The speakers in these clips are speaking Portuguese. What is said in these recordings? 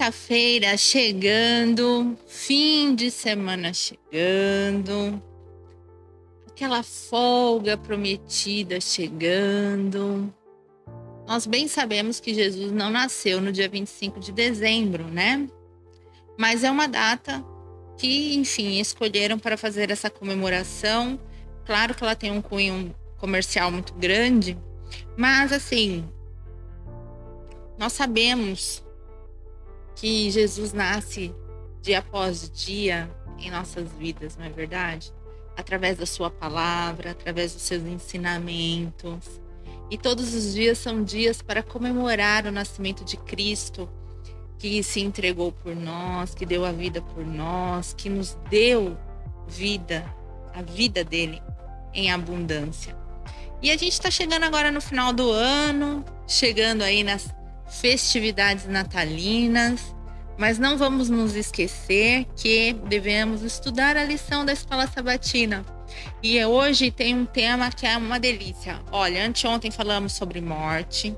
Quinta-feira chegando, fim de semana chegando, aquela folga prometida chegando. Nós bem sabemos que Jesus não nasceu no dia 25 de dezembro, né? Mas é uma data que, enfim, escolheram para fazer essa comemoração. Claro que ela tem um cunho comercial muito grande, mas assim, nós sabemos que Jesus nasce dia após dia em nossas vidas, não é verdade? Através da sua palavra, através dos seus ensinamentos. E todos os dias são dias para comemorar o nascimento de Cristo, que se entregou por nós, que deu a vida por nós, que nos deu vida, a vida dele em abundância. E a gente está chegando agora no final do ano, chegando aí nas festividades natalinas, mas não vamos nos esquecer que devemos estudar a lição da escola sabatina. E hoje tem um tema que é uma delícia. Olha, anteontem falamos sobre morte,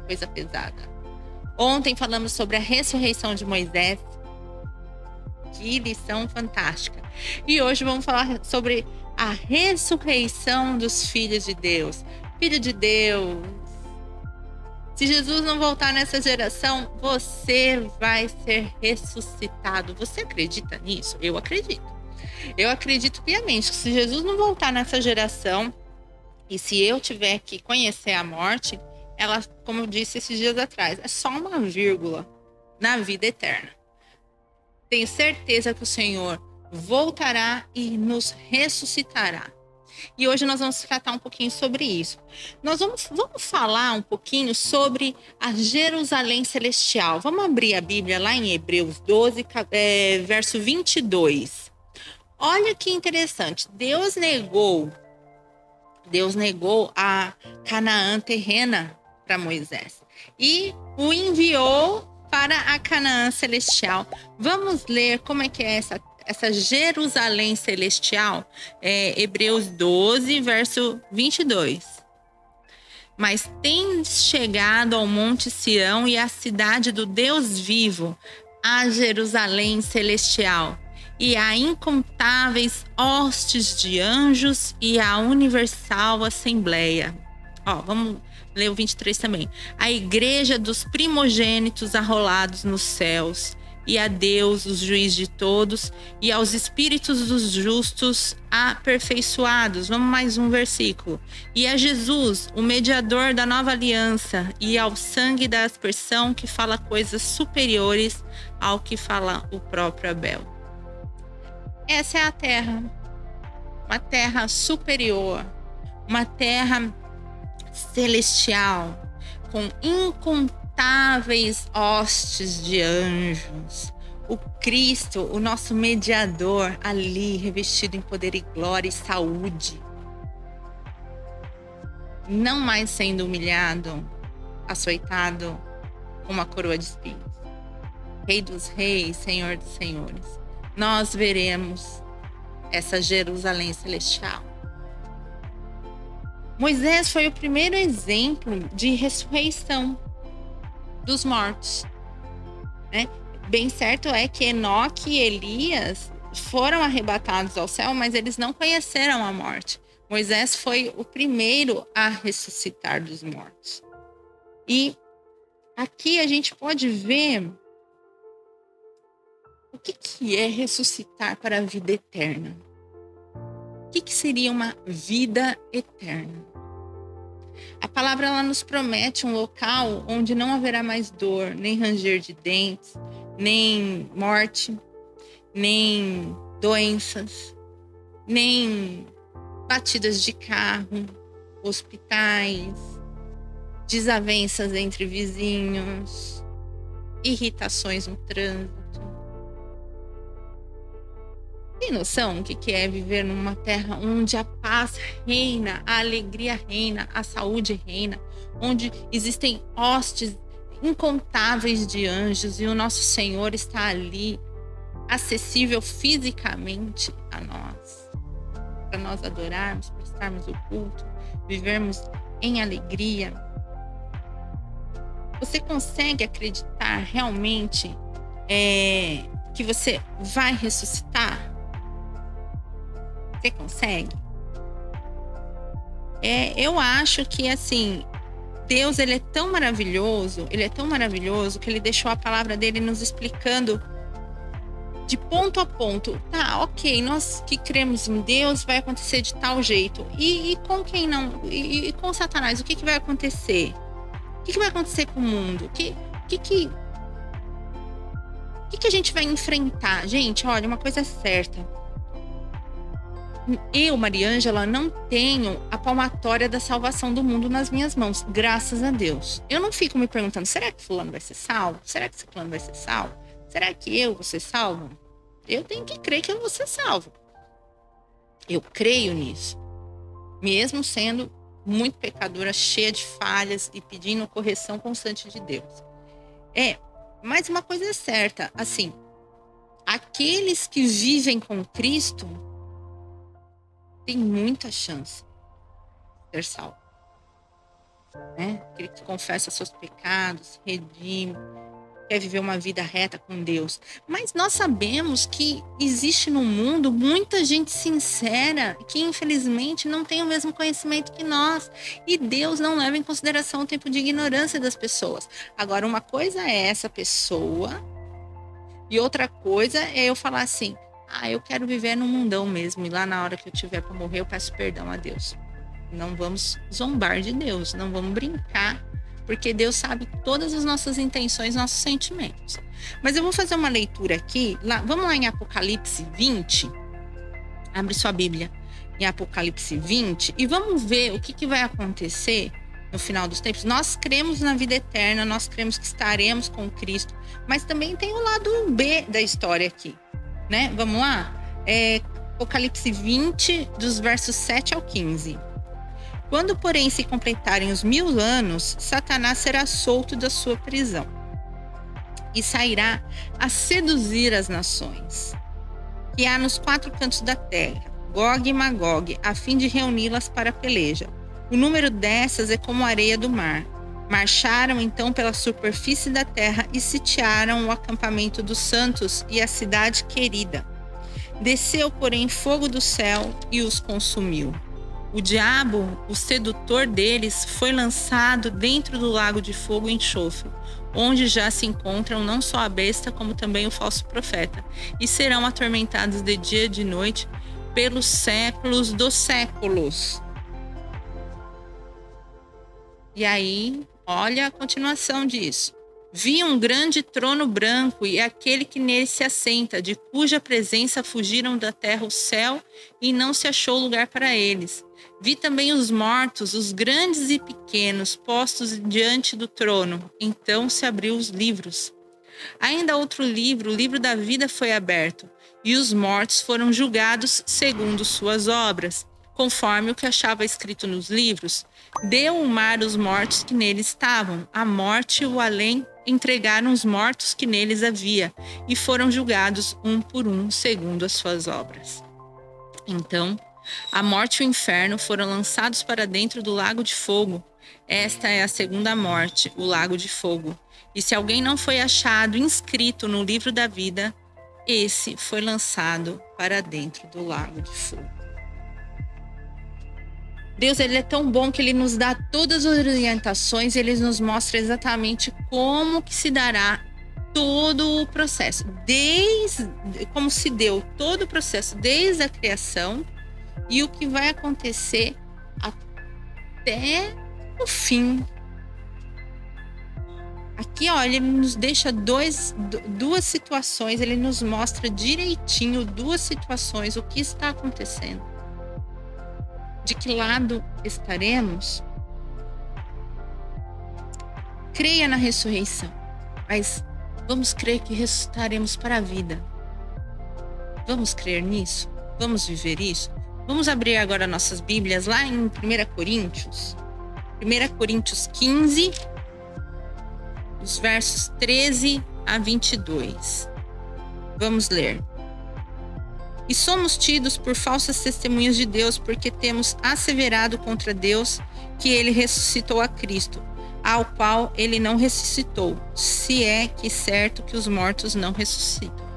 coisa pesada. Ontem falamos sobre a ressurreição de Moisés. Que lição fantástica. E hoje vamos falar sobre a ressurreição dos filhos de Deus. Filho de Deus. Se Jesus não voltar nessa geração, você vai ser ressuscitado. Você acredita nisso? Eu acredito. Eu acredito piamente que se Jesus não voltar nessa geração, e se eu tiver que conhecer a morte, ela, como eu disse esses dias atrás, é só uma vírgula na vida eterna. Tenho certeza que o Senhor voltará e nos ressuscitará. E hoje nós vamos tratar um pouquinho sobre isso. Nós vamos falar um pouquinho sobre a Jerusalém Celestial. Vamos abrir a Bíblia lá em Hebreus 12, verso 22. Olha que interessante. Deus negou a Canaã terrena para Moisés e o enviou para a Canaã Celestial. Vamos ler como é que é essa Jerusalém Celestial, Hebreus 12, verso 22. Mas tendes chegado ao monte Sião e à cidade do Deus vivo, a Jerusalém Celestial, e a incontáveis hostes de anjos e a universal assembleia. Vamos ler o 23 também. A igreja dos primogênitos arrolados nos céus, e a Deus, o juiz de todos, e aos espíritos dos justos aperfeiçoados. Vamos mais um versículo. E a Jesus, o mediador da nova aliança, e ao sangue da aspersão, que fala coisas superiores ao que fala o próprio Abel. Essa é a terra, uma terra superior, uma terra celestial, com incontáveis hostes de anjos. O Cristo, o nosso mediador, ali revestido em poder e glória e saúde, não mais sendo humilhado, açoitado com uma coroa de espinhos. Rei dos reis, Senhor dos senhores. Nós veremos essa Jerusalém Celestial. Moisés foi o primeiro exemplo de ressurreição dos mortos, né? Bem certo é que Enoque e Elias foram arrebatados ao céu, mas eles não conheceram a morte. Moisés foi o primeiro a ressuscitar dos mortos. E aqui a gente pode ver o que é ressuscitar para a vida eterna. O que seria uma vida eterna? A palavra ela nos promete um local onde não haverá mais dor, nem ranger de dentes, nem morte, nem doenças, nem batidas de carro, hospitais, desavenças entre vizinhos, irritações no trânsito. Tem noção do que é viver numa terra onde a paz reina, a alegria reina, a saúde reina, onde existem hostes incontáveis de anjos e o nosso Senhor está ali, acessível fisicamente a nós, para nós adorarmos, prestarmos o culto, vivermos em alegria? Você consegue acreditar realmente que você vai ressuscitar? Você consegue? Eu acho que, assim, Deus, ele é tão maravilhoso que ele deixou a palavra dele nos explicando de ponto a ponto. Tá, ok, nós que cremos em Deus, vai acontecer de tal jeito. E com quem não? E com Satanás, o que vai acontecer? O que vai acontecer com o mundo? O que a gente vai enfrentar? Gente, olha, uma coisa é certa. Eu, Mariângela, não tenho a palmatória da salvação do mundo nas minhas mãos, graças a Deus. Eu não fico me perguntando, será que fulano vai ser salvo? Será que esse fulano vai ser salvo? Será que eu vou ser salvo? Eu tenho que crer que eu vou ser salvo. Eu creio nisso. Mesmo sendo muito pecadora, cheia de falhas e pedindo correção constante de Deus. Mas uma coisa é certa, assim, aqueles que vivem com Cristo tem muita chance de ser salvo, né? Aquele que confessa seus pecados, redime, quer viver uma vida reta com Deus. Mas nós sabemos que existe no mundo muita gente sincera que infelizmente não tem o mesmo conhecimento que nós, e Deus não leva em consideração o tempo de ignorância das pessoas. Agora, uma coisa é essa pessoa e outra coisa é eu falar assim: eu quero viver no mundão mesmo, e lá na hora que eu tiver para morrer eu peço perdão a Deus. Não vamos zombar de Deus, não vamos brincar, porque Deus sabe todas as nossas intenções, nossos sentimentos. Mas eu vou fazer uma leitura aqui, vamos lá em Apocalipse 20, abre sua Bíblia em Apocalipse 20 e vamos ver o que vai acontecer no final dos tempos. Nós cremos na vida eterna, nós cremos que estaremos com Cristo, mas também tem o lado B da história aqui, né? Vamos lá? Apocalipse 20, dos versos 7 ao 15. Quando, porém, se completarem os 1000 anos, Satanás será solto da sua prisão e sairá a seduzir as nações que há nos 4 cantos da terra, Gog e Magog, a fim de reuni-las para a peleja. O número dessas é como a areia do mar. Marcharam então pela superfície da terra e sitiaram o acampamento dos santos e a cidade querida. Desceu, porém, fogo do céu e os consumiu. O diabo, o sedutor deles, foi lançado dentro do lago de fogo e enxofre, onde já se encontram não só a besta, como também o falso profeta, e serão atormentados de dia e de noite pelos séculos dos séculos. E aí, olha a continuação disso. Vi um grande trono branco e aquele que nele se assenta, de cuja presença fugiram da terra o céu e não se achou lugar para eles. Vi também os mortos, os grandes e pequenos, postos diante do trono. Então se abriu os livros. Ainda outro livro, o livro da vida, foi aberto, e os mortos foram julgados segundo suas obras, conforme o que achava escrito nos livros. Deu o mar os mortos que neles estavam, a morte e o além entregaram os mortos que neles havia, e foram julgados um por um segundo as suas obras. Então, a morte e o inferno foram lançados para dentro do lago de fogo. Esta é a segunda morte, o lago de fogo. E se alguém não foi achado inscrito no livro da vida, esse foi lançado para dentro do lago de fogo. Deus, ele é tão bom que ele nos dá todas as orientações, ele nos mostra exatamente como que se dará todo o processo, como se deu todo o processo desde a criação e o que vai acontecer até o fim. Aqui, olha, ele nos deixa duas situações, ele nos mostra direitinho duas situações, o que está acontecendo. De que lado estaremos? Creia na ressurreição, mas vamos crer que ressuscitaremos para a vida. Vamos crer nisso? Vamos viver isso? Vamos abrir agora nossas Bíblias lá em 1 Coríntios. 1 Coríntios 15, os versos 13 a 22. Vamos ler. E somos tidos por falsas testemunhas de Deus, porque temos asseverado contra Deus que ele ressuscitou a Cristo, ao qual ele não ressuscitou, se é que é certo que os mortos não ressuscitam.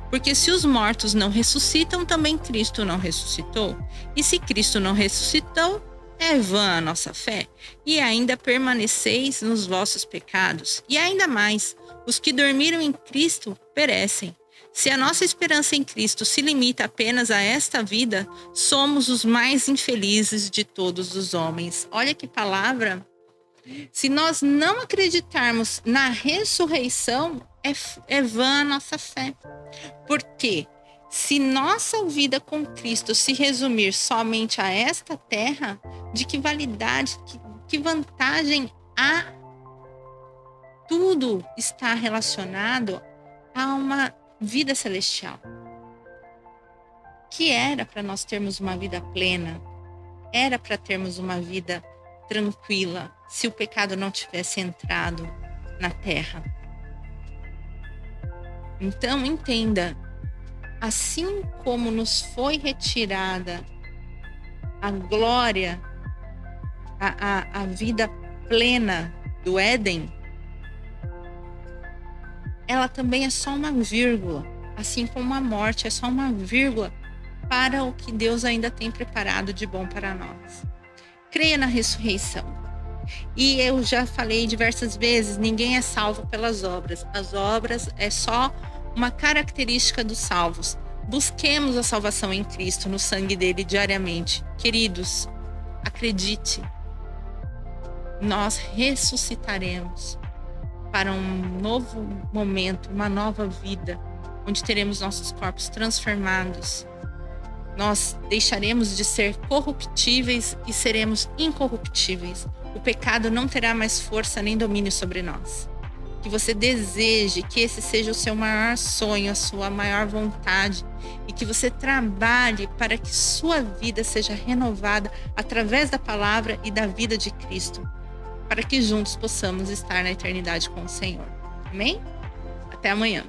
Porque se os mortos não ressuscitam, também Cristo não ressuscitou. E se Cristo não ressuscitou, é vã a nossa fé, e ainda permaneceis nos vossos pecados. E ainda mais, os que dormiram em Cristo perecem. Se a nossa esperança em Cristo se limita apenas a esta vida, somos os mais infelizes de todos os homens. Olha que palavra! Se nós não acreditarmos na ressurreição, é vã a nossa fé. Porque se nossa vida com Cristo se resumir somente a esta terra, de que validade, que vantagem há? Tudo está relacionado a uma vida celestial, que era para nós termos uma vida plena, era para termos uma vida tranquila, se o pecado não tivesse entrado na terra. Então, entenda, assim como nos foi retirada a glória, a vida plena do Éden, ela também é só uma vírgula, assim como a morte é só uma vírgula para o que Deus ainda tem preparado de bom para nós. Creia na ressurreição. E eu já falei diversas vezes, ninguém é salvo pelas obras. As obras é só uma característica dos salvos. Busquemos a salvação em Cristo, no sangue dele diariamente. Queridos, acredite, nós ressuscitaremos para um novo momento, uma nova vida, onde teremos nossos corpos transformados. Nós deixaremos de ser corruptíveis e seremos incorruptíveis. O pecado não terá mais força nem domínio sobre nós. Que você deseje que esse seja o seu maior sonho, a sua maior vontade, e que você trabalhe para que sua vida seja renovada através da palavra e da vida de Cristo, para que juntos possamos estar na eternidade com o Senhor. Amém? Até amanhã.